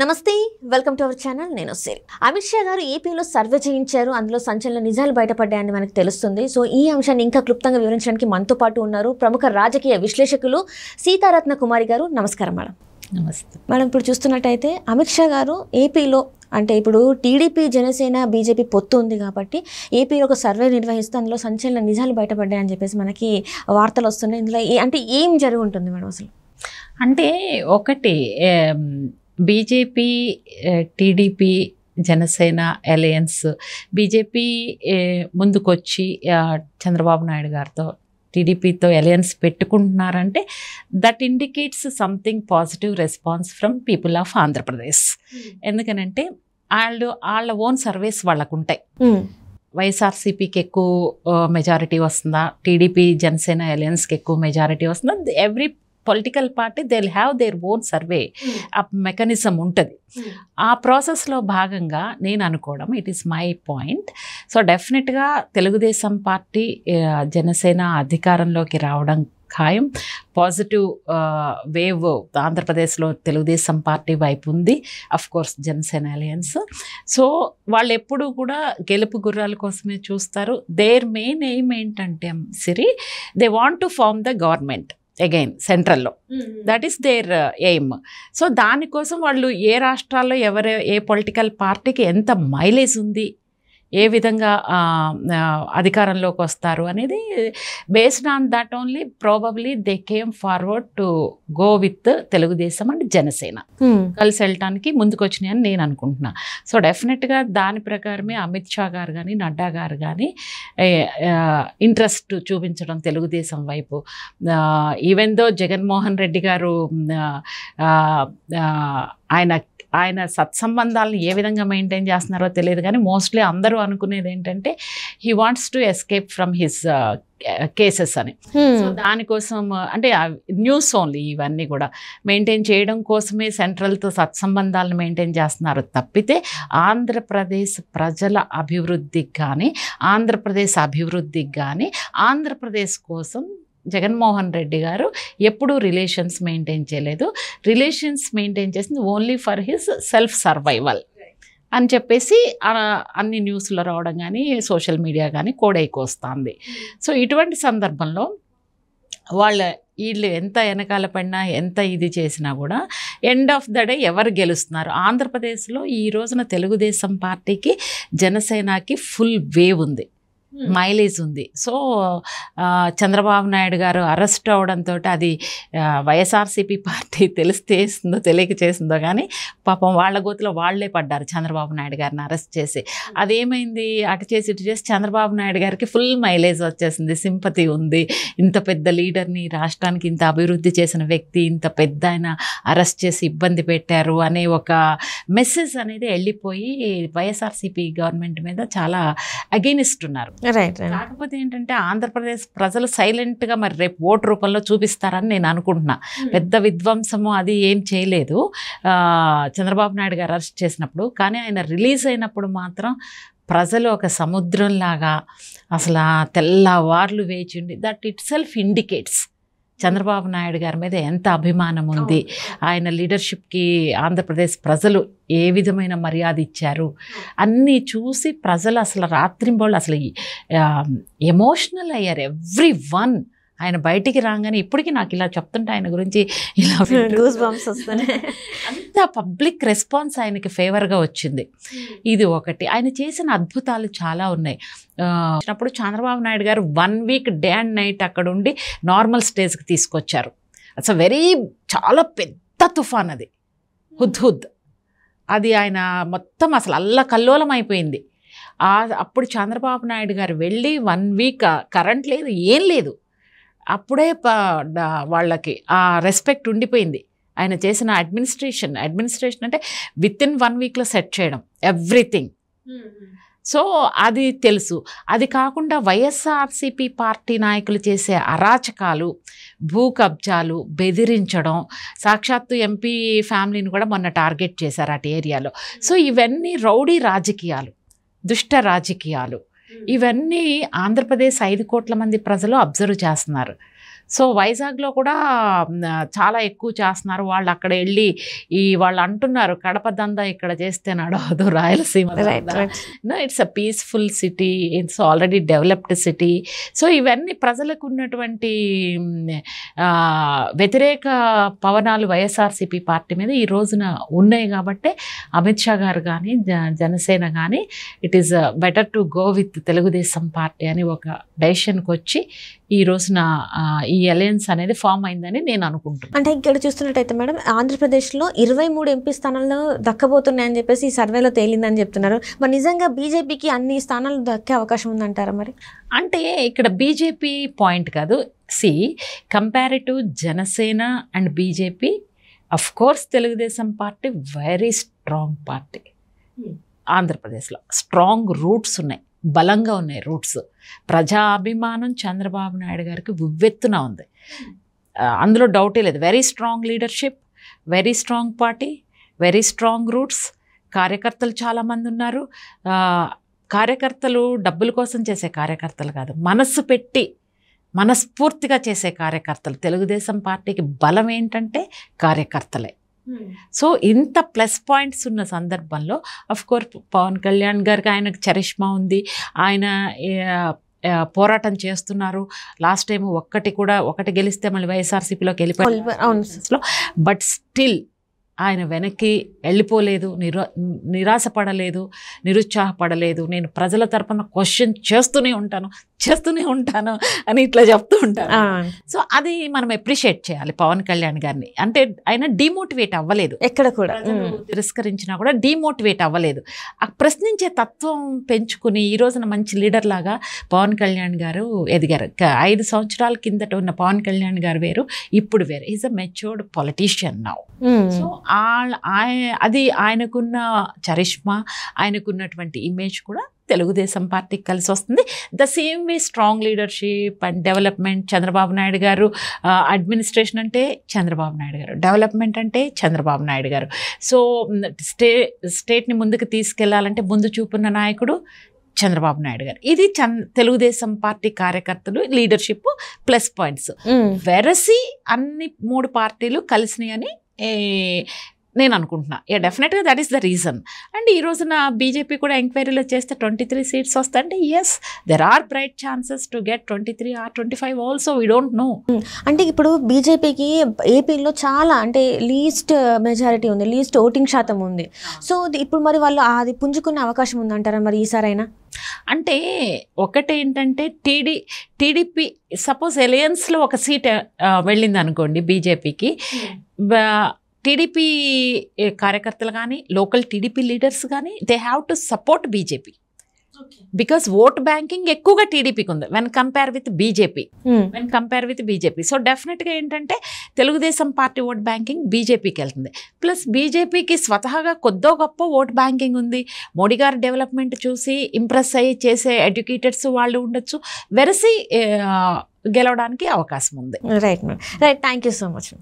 నమస్తే, welcome to our channel. నేను సిరి. అమిత్ షా గారు ఏపీలో సర్వే చేయించారు. అందులో సంచలన నిజాలు బయటపడ్డాయని మనకు తెలుస్తుంది. సో ఈ అంశాన్ని ఇంకా క్లుప్తంగా వివరించడానికి మనతో పాటు ఉన్నారు ప్రముఖ రాజకీయ విశ్లేషకులు సీతారత్న కుమారి గారు. నమస్కారం మేడం. నమస్తే మేడం, ఇప్పుడు చూస్తున్నట్టయితే అమిత్ షా గారు ఏపీలో అంటే ఇప్పుడు టీడీపీ జనసేన బీజేపీ పొత్తు ఉంది కాబట్టి ఏపీలో ఒక సర్వే నిర్వహిస్తూ అందులో సంచలన నిజాలు బయటపడ్డాయని చెప్పేసి మనకి వార్తలు వస్తున్నాయి. ఇందులో అంటే ఏం జరిగి ఉంటుంది మేడం? అసలు అంటే ఒకటి BJP TDP Janasena alliance BJP ముందుకొచ్చి చంద్రబాబు నాయుడు గారితో టీడీపీతో alliance పెట్టుకుంటున్నారంటే that indicates something positive response from people of Andhra Pradesh. ఎందుకనంటే వాళ్ళ ఓన్ సర్వేస్ వాళ్ళకు ఉంటాయి. వైఎస్ఆర్సీపీకి ఎక్కువ మెజారిటీ వస్తుందా, టీడీపీ జనసేన అలయన్స్కి ఎక్కువ మెజారిటీ వస్తుందా, every political party they will have their own survey ఆ మెకానిజం ఉంటుంది. ఆ ప్రాసెస్లో భాగంగా నేను అనుకోవడం, it is my point. So డెఫినెట్గా తెలుగుదేశం పార్టీ జనసేన అధికారంలోకి రావడం ఖాయం. పాజిటివ్ వేవ్ ఆంధ్రప్రదేశ్లో తెలుగుదేశం పార్టీ వైపు ఉంది, of course Janasena alliance. So వాళ్ళు ఎప్పుడూ కూడా గెలుపు గుర్రాల కోసమే చూస్తారు. దేర్ మెయిన్ ఎయిమ్ ఏంటంటే Siri, they want to form the government again సెంట్రల్లో. That is their aim. So దానికోసం వాళ్ళు ఏ రాష్ట్రాల్లో ఏ పొలిటికల్ పార్టీకి ఎంత మైలేజ్ ఉంది, ఏ విధంగా అధికారంలోకి వస్తారు అనేది based on that only probably they came forward to go with Telugu Desam and Janasena కలిసి వెళ్ళటానికి ముందుకు వచ్చినాయని నేను అనుకుంటున్నా. సో డెఫినెట్గా దాని ప్రకారమే అమిత్ షా గారు కానీ నడ్డా గారు కానీ ఇంట్రెస్ట్ చూపించడం తెలుగుదేశం వైపు. ఈవెన్ దో జగన్మోహన్ రెడ్డి గారు ఆయన సత్సంబంధాలను ఏ విధంగా మెయింటైన్ చేస్తున్నారో తెలియదు, కానీ మోస్ట్లీ అందరూ అనుకునేది ఏంటంటే he wants to escape from his cases అని. సో దానికోసం అంటే న్యూస్ ఓన్లీ ఇవన్నీ కూడా మెయింటైన్ చేయడం కోసమే సెంట్రల్తో సత్సంబంధాలను మెయింటైన్ చేస్తున్నారు తప్పితే ఆంధ్రప్రదేశ్ ప్రజల అభివృద్ధికి కానీ ఆంధ్రప్రదేశ్ కోసం జగన్మోహన్ రెడ్డి గారు ఎప్పుడూ రిలేషన్స్ మెయింటైన్ చేయలేదు. రిలేషన్స్ మెయింటైన్ చేసింది only for his self survival అని చెప్పేసి అన్ని న్యూస్లో రావడం కానీ సోషల్ మీడియా కానీ కోడైకొస్తుంది. సో ఇటువంటి సందర్భంలో వీళ్ళు ఎంత వెనకాల పడినా ఎంత ఇది చేసినా కూడా ఎండ్ ఆఫ్ ద డే ఎవరు గెలుస్తున్నారు? ఆంధ్రప్రదేశ్లో ఈ రోజున తెలుగుదేశం పార్టీకి జనసేనకి ఫుల్ వేవ్ ఉంది, మైలేజ్ ఉంది. సో చంద్రబాబు నాయుడు గారు అరెస్ట్ అవడంతో అది వైఎస్ఆర్సీపీ పార్టీ తెలిసిందో తెలియక చేసిందో కానీ పాపం వాళ్ళ గోతిలో వాళ్లే పడ్డారు చంద్రబాబు నాయుడు గారిని అరెస్ట్ చేసి. అదేమైంది, అటు చేసి ఇటు చేసి చంద్రబాబు నాయుడు గారికి ఫుల్ మైలేజ్ వచ్చేసింది, సింపతి ఉంది. ఇంత పెద్ద లీడర్ని, రాష్ట్రానికి ఇంత అభివృద్ధి చేసిన వ్యక్తి, ఇంత పెద్ద ఆయన అరెస్ట్ చేసి ఇబ్బంది పెట్టారు అనే ఒక మెసేజ్ అనేది వెళ్ళిపోయి వైఎస్ఆర్సీపీ గవర్నమెంట్ మీద చాలా అగెయినిస్ట్ ఉన్నారు. కాకపోతే ఏంటంటే ఆంధ్రప్రదేశ్ ప్రజలు సైలెంట్గా మరి రేపు ఓటు రూపంలో చూపిస్తారని నేను అనుకుంటున్నా. పెద్ద విధ్వంసము అది ఏం చేయలేదు చంద్రబాబు నాయుడు గారు అరెస్ట్ చేసినప్పుడు, కానీ ఆయన రిలీజ్ అయినప్పుడు మాత్రం ప్రజలు ఒక సముద్రంలాగా అసలు తెల్లవార్లు వేచి ఉండి that it self indicates Chandrababu Naidu గారి మీద ఎంత అభిమానం ఉంది, ఆయన లీడర్షిప్కి ఆంధ్రప్రదేశ్ ప్రజలు ఏ విధమైన మర్యాద ఇచ్చారు అన్నీ చూసి ప్రజలు అసలు రాత్రింబోళ్ళు అసలు ఎమోషనల్ అయ్యారు ఎవ్రీ వన్. ఆయన బయటికి రాగానే ఇప్పటికీ నాకు ఇలా చెప్తుంటే ఆయన గురించి ఇలా అంత పబ్లిక్ రెస్పాన్స్ ఆయనకి ఫేవర్గా వచ్చింది. ఇది ఒకటి. ఆయన చేసిన అద్భుతాలు చాలా ఉన్నాయి. అప్పుడు చంద్రబాబు నాయుడు గారు 1 వీక్ డే అండ్ నైట్ అక్కడ ఉండి నార్మల్ స్టేజ్కి తీసుకొచ్చారు. అసలు చాలా పెద్ద తుఫాన్ అది, హుద్హుద్. అది ఆయన మొత్తం అసలు అల్లకల్లోలం అయిపోయింది. అప్పుడు చంద్రబాబు నాయుడు గారు వెళ్ళి 1 వీక్ కరెంట్ లేదు, ఏం లేదు. అప్పుడే వాళ్ళకి ఆ రెస్పెక్ట్ ఉండిపోయింది. ఆయన చేసిన అడ్మినిస్ట్రేషన్ అంటే వితిన్ 1 వీక్లో సెట్ చేయడం ఎవ్రీథింగ్. సో అది తెలుసు. అది కాకుండా వైఎస్ఆర్సీపీ పార్టీ నాయకులు చేసే అరాచకాలు, భూ కబ్జాలు, బెదిరించడం, సాక్షాత్తు ఎంపీ ఫ్యామిలీని కూడా మొన్న టార్గెట్ చేశారు అటు ఏరియాలో. సో ఇవన్నీ రౌడీ రాజకీయాలు, దుష్ట రాజకీయాలు. ఇవన్నీ ఆంధ్రప్రదేశ్ 5 కోట్ల మంది ప్రజలు అబ్జర్వ్ చేస్తున్నారు. సో వైజాగ్లో కూడా చాలా ఎక్కువ చేస్తున్నారు. వాళ్ళు అక్కడ వెళ్ళి వాళ్ళు అంటున్నారు కడప దందా ఇక్కడ చేస్తే నడవదు, Rayalaseema it's a peaceful city, it's already developed city. So ఇవన్నీ ప్రజలకు ఉన్నటువంటి వ్యతిరేక పవనాలు వైఎస్ఆర్సీపీ పార్టీ మీద ఈ రోజున ఉన్నాయి కాబట్టి అమిత్ షా గారు కానీ జనసేన కానీ it is better to go with Telugu Desam party అని ఒక డెసిషన్కి వచ్చి ఈ రోజున ఈ అలయన్స్ అనేది ఫామ్ అయిందని నేను అనుకుంటున్నాను. అంటే ఇక్కడ చూస్తున్నట్టయితే మేడం ఆంధ్రప్రదేశ్లో 23 ఎంపీ స్థానాలు దక్కబోతున్నాయని చెప్పేసి ఈ సర్వేలో తేలిందని చెప్తున్నారు. మరి నిజంగా బీజేపీకి అన్ని స్థానాలు దక్కే అవకాశం ఉందంటారా? మరి అంటే ఇక్కడ బీజేపీ పాయింట్ కాదు. Comparative Janasena and BJP of course Telugu Desam party very strong party. ఆంధ్రప్రదేశ్లో స్ట్రాంగ్ రూట్స్ ఉన్నాయి, బలంగా ఉన్నాయి రూట్స్. ప్రజాభిమానం చంద్రబాబు నాయుడు గారికి ఉవ్వెత్తున ఉంది, అందులో డౌటే లేదు. Very strong leadership, very strong party, very strong roots. కార్యకర్తలు చాలామంది ఉన్నారు. కార్యకర్తలు డబ్బుల కోసం చేసే కార్యకర్తలు కాదు, మనస్సు పెట్టి మనస్ఫూర్తిగా చేసే కార్యకర్తలు. తెలుగుదేశం పార్టీకి బలం ఏంటంటే కార్యకర్తలే. సో ఇంత ప్లస్ పాయింట్స్ ఉన్న సందర్భంలో అఫ్కోర్స్ పవన్ కళ్యాణ్ గారికి ఆయనకు చరిష్మా ఉంది, ఆయన పోరాటం చేస్తున్నారు. లాస్ట్ టైం ఒకటి గెలిస్తే మళ్ళీ వైఎస్ఆర్సీపీలోకి వెళ్ళిపోయారు. బట్ స్టిల్ ఆయన వెనక్కి వెళ్ళిపోలేదు, నిరాశపడలేదు, నిరుత్సాహపడలేదు. నేను ప్రజల తరపున క్వశ్చన్ చేస్తూనే ఉంటాను అని ఇట్లా చెప్తూ ఉంటాను. సో అది మనం అప్రిషియేట్ చేయాలి పవన్ కళ్యాణ్ గారిని. అంటే ఆయన డిమోటివేట్ అవ్వలేదు, ఎక్కడ కూడా తిరస్కరించినా కూడా డిమోటివేట్ అవ్వలేదు. ఆ ప్రశ్నించే తత్వం పెంచుకుని ఈ రోజున మంచి లీడర్ లాగా పవన్ కళ్యాణ్ గారు ఎదిగారు. 5 సంవత్సరాల కిందట ఉన్న పవన్ కళ్యాణ్ గారు వేరు, ఇప్పుడు వేరు. Is a matured politician now. So అది ఆయనకున్న చరిష్మా, ఆయనకున్నటువంటి ఇమేజ్ కూడా తెలుగుదేశం పార్టీకి కలిసి వస్తుంది. The same way strong leadership and development. Chandrababu Naidu గారు అడ్మినిస్ట్రేషన్ అంటే చంద్రబాబు నాయుడు గారు, డెవలప్మెంట్ అంటే చంద్రబాబు నాయుడు గారు. సో స్టేట్ని ముందుకు తీసుకెళ్లాలంటే ముందు చూపున్న నాయకుడు చంద్రబాబు నాయుడు గారు. ఇది తెలుగుదేశం పార్టీ కార్యకర్తలు లీడర్షిప్ ప్లస్ పాయింట్స్. వెరసి అన్ని 3 పార్టీలు కలిసినాయని నేను అనుకుంటున్నా. డెఫినెట్గా that is the reason. And ఈ రోజున బీజేపీ కూడా ఎంక్వైరీలో చేస్తే 23 సీట్స్ వస్తాయంటే yes, there are bright chances to get 23 or 25 also, we don't know. అంటే ఇప్పుడు బీజేపీకి ఏపీలో చాలా అంటే లీస్ట్ మెజారిటీ ఉంది, లీస్ట్ ఓటింగ్ శాతం ఉంది. సో ఇప్పుడు మరి వాళ్ళు అది పుంజుకునే అవకాశం ఉందంటారా మరి ఈసారైనా? అంటే ఒకటేంటంటే టీడీపీ సపోజ్ అలయన్స్లో ఒక సీట్ వెళ్ళింది అనుకోండి బీజేపీకి, టీడీపీ కార్యకర్తలు కానీ లోకల్ టీడీపీ లీడర్స్ కానీ they have to support BJP because vote banking ఎక్కువగా టీడీపీకి ఉంది when compare with BJP. So డెఫినెట్గా ఏంటంటే తెలుగుదేశం పార్టీ ఓట్ బ్యాంకింగ్ బీజేపీకి వెళ్తుంది. ప్లస్ బీజేపీకి స్వతహాగా కొద్దో గొప్ప ఓట్ బ్యాంకింగ్ ఉంది. మోడీ గారి డెవలప్మెంట్ చూసి ఇంప్రెస్ అయ్యి చేసే ఎడ్యుకేటెడ్స్ వాళ్ళు ఉండొచ్చు. వెరసి గెలవడానికి అవకాశం ఉంది. Right, thank you so much.